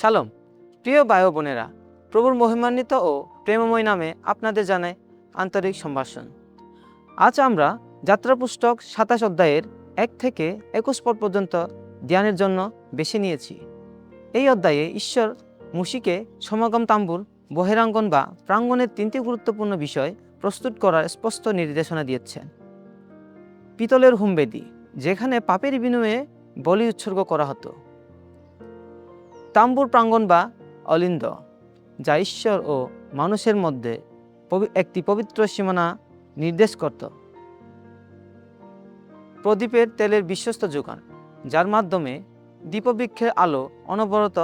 শালোম, প্রিয় ভাই ও বোনেরা, প্রভুর মহিমান্বিত ও প্রেমময় নামে আপনাদের জানাই আন্তরিক সম্ভাষণ। আজ আমরা যাত্রা পুস্তক ২৭ অধ্যায়ের ১ থেকে ২১ পদ পর্যন্ত ধ্যানের জন্য বেছে নিয়েছি। এই অধ্যায়ে ঈশ্বর মুশিকে সমাগম তাম্বুর বহিরাঙ্গন বা প্রাঙ্গণের ৩টি গুরুত্বপূর্ণ বিষয় প্রস্তুত করার স্পষ্ট নির্দেশনা দিয়েছেন। পিতলের হোমবেদি, যেখানে পাপের বিনিময়ে বলি উৎসর্গ করা হতো। তাম্বুর প্রাঙ্গণ বা অলিন্দ, যা ঈশ্বর ও মানুষের মধ্যে একটি পবিত্র সীমানা নির্দেশ করত। প্রদীপের তেলের বিশ্বস্ত যোগান, যার মাধ্যমে দীপবৃক্ষের আলো অনবরত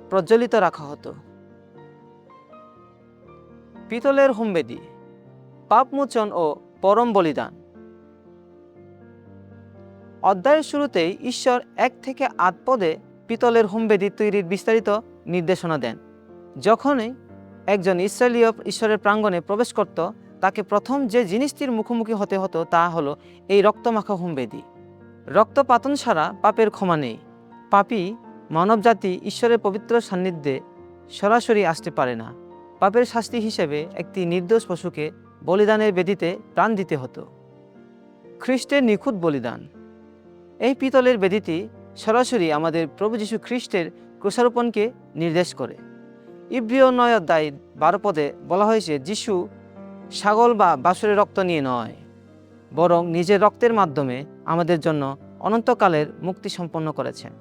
প্রজ্বলিত রাখা হতো। পিতলের হোমবেদি, পাপমোচন ও পরম বলিদান। অধ্যায়ের শুরুতেই ঈশ্বর ১ থেকে ৮ পদে পিতলের হোমবেদি তৈরির বিস্তারিত নির্দেশনা দেন। যখনই একজন ইসরায়েলীয় ঈশ্বরের প্রাঙ্গণে প্রবেশ করত, তাকে প্রথম যে জিনিসটির মুখোমুখি হতে হতো তা হলো এই রক্তমাখা হোমবেদি। রক্তপাতন ছাড়া পাপের ক্ষমা নেই। পাপী মানবজাতি ঈশ্বরের পবিত্র সান্নিধ্যে সরাসরি আসতে পারে না। পাপের শাস্তি হিসেবে একটি নির্দোষ পশুকে বলিদানের বেদিতে প্রাণ দিতে হতো। খ্রিস্টের নিখুঁত বলিদান। এই পিতলের বেদিটি সরাসরি আমাদের প্রভু যীশু খ্রিস্টের ক্রুশারোপণকে নির্দেশ করে। ইব্রিয় ৯ অধ্যায় ১২ পদে বলা হয়েছে, যিশু ছাগল বা বাছুরের রক্ত নিয়ে নয়, বরং নিজের রক্তের মাধ্যমে আমাদের জন্য অনন্তকালের মুক্তি সম্পন্ন করেছেন।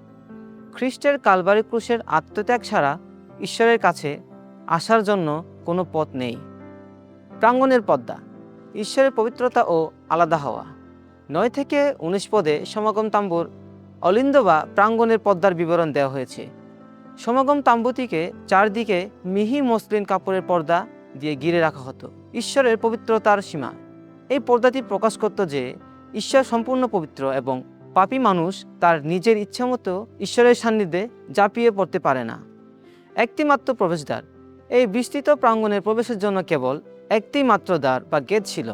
খ্রিস্টের কালবারি ক্রুশের আত্মত্যাগ ছাড়া ঈশ্বরের কাছে আসার জন্য কোনো পথ নেই। প্রাঙ্গণের পর্দা, ঈশ্বরের পবিত্রতা ও আলাদা হওয়া। ৯ থেকে ১৯ পদে সমাগম তাম্বুর অলিন্দ বা প্রাঙ্গণের পর্দার বিবরণ দেওয়া হয়েছে। সমাগম তাম্বুটিকে চারদিকে মিহি মসলিন কাপড়ের পর্দা দিয়ে ঘিরে রাখা হতো, ঈশ্বরের পবিত্রতার সীমা। এই পর্দাটি প্রকাশ করত যে ঈশ্বর সম্পূর্ণ পবিত্র এবং পাপী মানুষ তার নিজের ইচ্ছামতো ঈশ্বরের সান্নিধ্যে ঝাঁপিয়ে পড়তে পারে না। একটি মাত্র প্রবেশদ্বার। এই বিস্তৃত প্রাঙ্গণের প্রবেশের জন্য কেবল একটি মাত্র দ্বার বা গেট ছিল।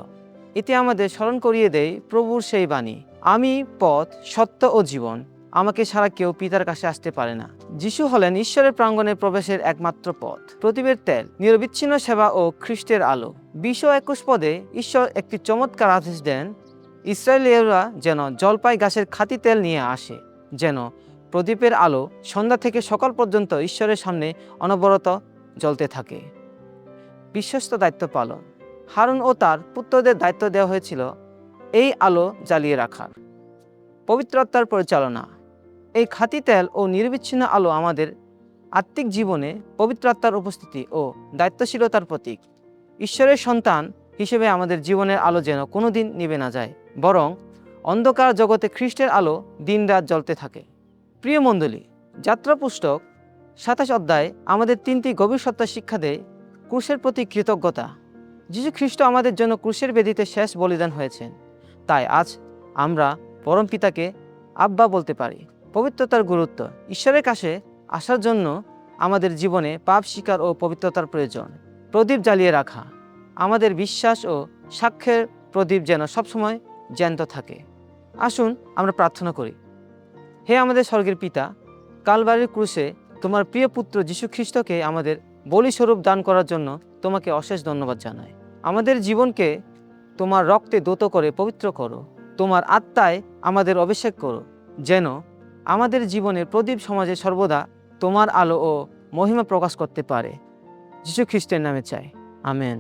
এটি আমাদের স্মরণ করিয়ে দেয় প্রভুর সেই বাণী, আমি পথ, সত্য ও জীবন, আমাকে ছাড়া কেউ পিতার কাছে আসতে পারে না। যিশু হলেন ঈশ্বরের প্রাঙ্গণে প্রবেশের একমাত্র পথ। প্রদীপের তেল, নিরবিচ্ছিন্ন সেবা ও খ্রিস্টের আলো। ২০ ও ২১ পদে ঈশ্বর একটি চমৎকার আদেশ দেন, ইসরায়েলীয়রা যেন জলপাই গাছের খাঁটি তেল নিয়ে আসে, যেন প্রদীপের আলো সন্ধ্যা থেকে সকাল পর্যন্ত ঈশ্বরের সামনে অনবরত জ্বলতে থাকে। বিশ্বস্ত দায়িত্ব পালন। হারুন ও তার পুত্রদের দায়িত্ব দেওয়া হয়েছিল এই আলো জ্বালিয়ে রাখার। পবিত্র আত্মার পরিচালনা। এই খাঁটি তেল ও নিরবিচ্ছিন্ন আলো আমাদের আত্মিক জীবনে পবিত্র আত্মার উপস্থিতি ও দায়িত্বশীলতার প্রতীক। ঈশ্বরের সন্তান হিসেবে আমাদের জীবনের আলো যেন কোনোদিন নিভে না যায়, বরং অন্ধকার জগতে খ্রিস্টের আলো দিনরাত জ্বলতে থাকে। প্রিয় মণ্ডলী, যাত্রা পুস্তক ২৭ অধ্যায় আমাদের ৩টি গভীর সত্য শিক্ষা দেয়। ক্রুশের প্রতি কৃতজ্ঞতা। যীশু খ্রিস্ট আমাদের জন্য ক্রুশের বেদিতে শেষ বলিদান হয়েছেন, তাই আজ আমরা পরম পিতাকে আব্বা বলতে পারি। পবিত্রতার গুরুত্ব। ঈশ্বরের কাছে আসার জন্য আমাদের জীবনে পাপ স্বীকার ও পবিত্রতার প্রয়োজন। প্রদীপ জ্বালিয়ে রাখা। আমাদের বিশ্বাস ও সাক্ষ্যের প্রদীপ যেন সবসময় জ্যান্ত থাকে। আসুন আমরা প্রার্থনা করি। হে আমাদের স্বর্গের পিতা, কালবারির ক্রুশে তোমার প্রিয় পুত্র যীশু খ্রিস্টকে আমাদের বলিস্বরূপ দান করার জন্য তোমাকে অশেষ ধন্যবাদ জানাই। আমাদের জীবনকে তোমার রক্তে দূত করে পবিত্র করো। তোমার আত্মায় আমাদের অভিষেক করো, যেন আমাদের জীবনের প্রদীপ সমাজে সর্বদা তোমার আলো ও মহিমা প্রকাশ করতে পারে। যীশু খ্রিস্টের নামে চাই, আমেন।